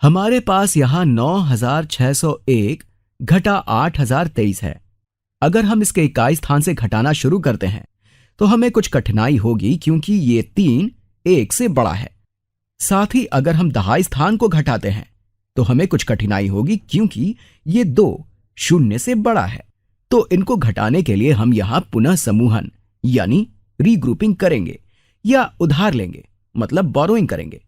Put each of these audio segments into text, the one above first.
हमारे पास यहां 9601 घटा 8023 है। अगर हम इसके इकाई स्थान से घटाना शुरू करते हैं तो हमें कुछ कठिनाई होगी क्योंकि ये 3 1 से बड़ा है। साथ ही अगर हम दहाई स्थान को घटाते हैं तो हमें कुछ कठिनाई होगी क्योंकि ये 2 0 से बड़ा है। तो इनको घटाने के लिए हम यहां पुनः समूहन यानी रीग्रुपिंग करेंगे या उधार लेंगे, मतलब बोरोइंग करेंगे।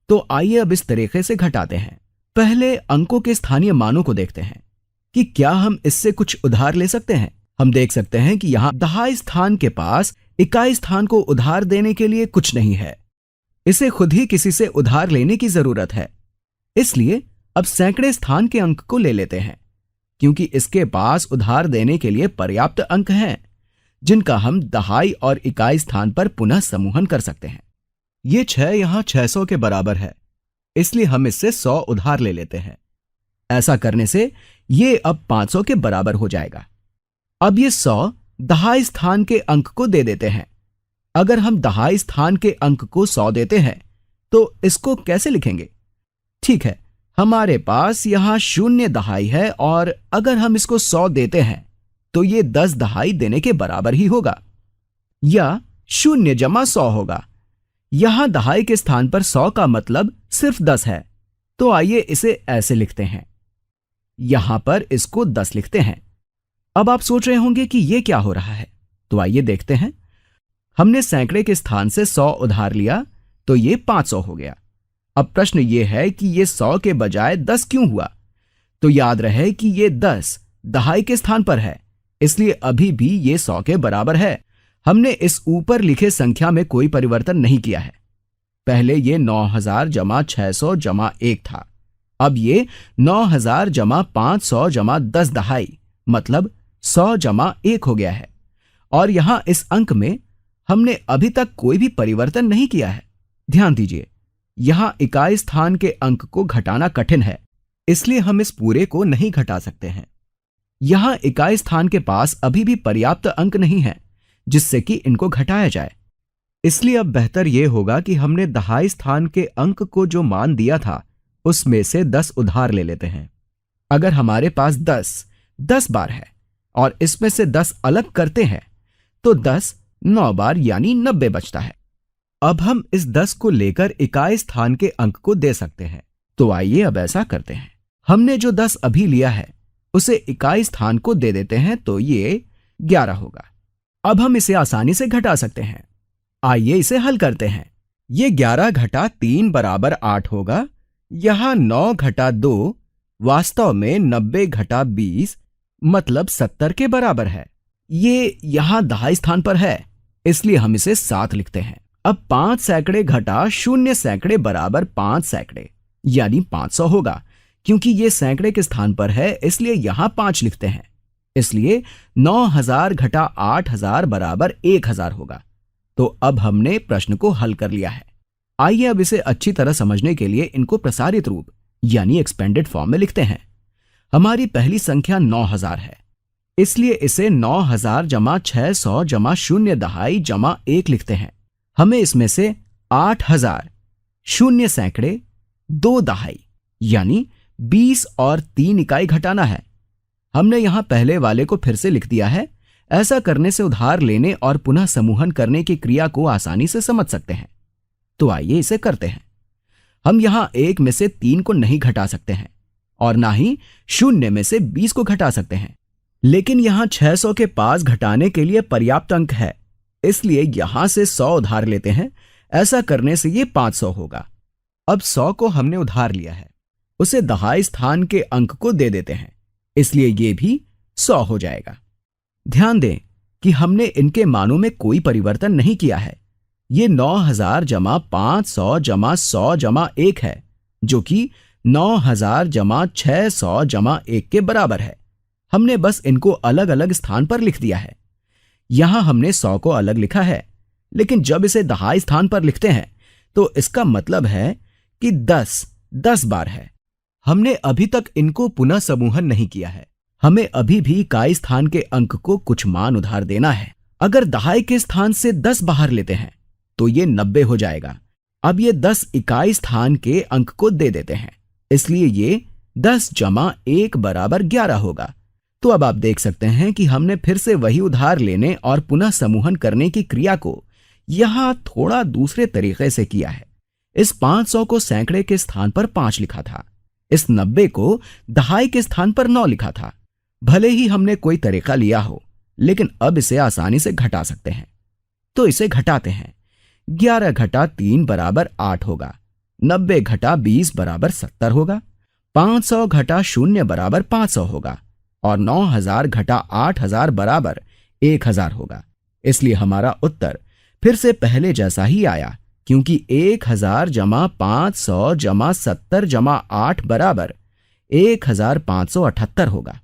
तो आइए अब इस तरीके से घटाते हैं। पहले अंकों के स्थानीय मानों को देखते हैं कि क्या हम इससे कुछ उधार ले सकते हैं। हम देख सकते हैं कि यहां दहाई स्थान के पास इकाई स्थान को उधार देने के लिए कुछ नहीं है। इसे खुद ही किसी से उधार लेने की जरूरत है। इसलिए अब सैकड़े स्थान के अंक को ले लेते हैं क्योंकि इसके पास उधार देने के लिए पर्याप्त अंक हैं जिनका हम दहाई और इकाई स्थान पर पुनः समूहन कर सकते हैं। ये 6 यहां 600 के बराबर है, इसलिए हम इससे 100 उधार ले लेते हैं। ऐसा करने से ये अब 500 के बराबर हो जाएगा। अब ये 100 दहाई स्थान के अंक को दे देते हैं। अगर हम दहाई स्थान के अंक को 100 देते हैं तो इसको कैसे लिखेंगे? ठीक है, हमारे पास यहां 0 दहाई है और अगर हम इसको 100 देते हैं तो ये 10 दहाई देने के बराबर ही होगा या 0 जमा 100 होगा। यहां दहाई के स्थान पर 100 का मतलब सिर्फ 10 है, तो आइए इसे ऐसे लिखते हैं। यहां पर इसको 10 लिखते हैं। अब आप सोच रहे होंगे कि यह क्या हो रहा है, तो आइए देखते हैं। हमने सैकड़े के स्थान से 100 उधार लिया तो ये 500 हो गया। अब प्रश्न यह है कि ये 100 के बजाय 10 क्यों हुआ? तो याद रहे कि ये 10 दहाई के स्थान पर है, इसलिए अभी भी ये 100 के बराबर है। हमने इस ऊपर लिखे संख्या में कोई परिवर्तन नहीं किया है। पहले ये 9000 जमा 600 जमा 1 था। अब ये 9000 जमा 500 जमा 10 दहाई मतलब 100 जमा 1 हो गया है। और यहां इस अंक में हमने अभी तक कोई भी परिवर्तन नहीं किया है। ध्यान दीजिए, यहां इकाई स्थान के अंक को घटाना कठिन है, इसलिए हम इस पूरे को नहीं घटा सकते हैं। यहां इकाई स्थान के पास अभी भी पर्याप्त अंक नहीं है जिससे कि इनको घटाया जाए। इसलिए अब बेहतर यह होगा कि हमने दहाई स्थान के अंक को जो मान दिया था उसमें से 10 उधार ले लेते हैं। अगर हमारे पास 10 बार है और इसमें से 10 अलग करते हैं तो 10 9 बार यानी 90 बचता है। अब हम इस 10 को लेकर इकाई स्थान के अंक को दे सकते हैं। तो आइए अब ऐसा करते हैं। हमने जो 10 अभी लिया है उसे इकाई स्थान को दे देते हैं तो ये 11 होगा। अब हम इसे आसानी से घटा सकते हैं। आइए इसे हल करते हैं। ये 11 घटा 3 बराबर 8 होगा। यहां 9 घटा 2 वास्तव में 90 घटा 20 मतलब 70 के बराबर है। ये यहां दहाई स्थान पर है, इसलिए हम इसे 7 लिखते हैं। अब 5 सैकड़े घटा 0 सैकड़े बराबर 5 सैकड़े यानी 500 होगा। क्योंकि ये सैकड़े के स्थान पर है इसलिए यहां 5 लिखते हैं। इसलिए 9000 घटा 8000 बराबर 1000 होगा। तो अब हमने प्रश्न को हल कर लिया है। आइए अब इसे अच्छी तरह समझने के लिए इनको प्रसारित रूप यानी एक्सपेंडेड फॉर्म में लिखते हैं। हमारी पहली संख्या 9000 है, इसलिए इसे 9000 जमा 600 जमा 0 दहाई जमा 1 लिखते हैं। हमें इसमें से 8000 0 सैकड़े 2 दहाई यानी 20 और 3 इकाई घटाना है। हमने यहां पहले वाले को फिर से लिख दिया है। ऐसा करने से उधार लेने और पुनः समूहन करने की क्रिया को आसानी से समझ सकते हैं। तो आइए इसे करते हैं। हम यहां 1 में से 3 को नहीं घटा सकते हैं और ना ही 0 में से 20 को घटा सकते हैं, लेकिन यहां 600 के पास घटाने के लिए पर्याप्त अंक है, इसलिए यहां से 100 उधार लेते हैं। ऐसा करने से यह 500 होगा। अब 100 को हमने उधार लिया है, उसे दहाई स्थान के अंक को दे देते हैं, इसलिए यह भी 100 हो जाएगा। ध्यान दें कि हमने इनके मानों में कोई परिवर्तन नहीं किया है। ये 9000 जमा 500 जमा 100 जमा 1 है, जो कि 9000 जमा 600 जमा 1 के बराबर है। हमने बस इनको अलग अलग स्थान पर लिख दिया है। यहां हमने 100 को अलग लिखा है, लेकिन जब इसे दहाई स्थान पर लिखते हैं तो इसका मतलब है कि 10 बार है। हमने अभी तक इनको पुनः समूहन नहीं किया है। हमें अभी भी इकाई स्थान के अंक को कुछ मान उधार देना है। अगर दहाई के स्थान से 10 बाहर लेते हैं तो ये 90 हो जाएगा। अब ये 10 इकाई स्थान के अंक को दे देते हैं। इसलिए ये 10 जमा 1 बराबर 11 होगा। तो अब आप देख सकते हैं कि हमने फिर से वही उधार लेने और पुनः समूहन करने की क्रिया को यहां थोड़ा दूसरे तरीके से किया है। इस 500 को सैकड़े के स्थान पर 5 लिखा था। इस 90 को दहाई के स्थान पर 9 लिखा था। भले ही हमने कोई तरीका लिया हो, लेकिन अब इसे आसानी से घटा सकते हैं। तो इसे घटाते हैं। 11 घटा 3 बराबर 8 होगा। 90 घटा 20 बराबर 70 होगा। 500 घटा 0 बराबर 500 होगा। और 9000 घटा 8000 बराबर 1000 होगा। इसलिए हमारा उत्तर फिर से पहले जैसा ही आया, क्योंकि 1000 जमा 500 जमा 70 जमा 8 बराबर 1578 होगा।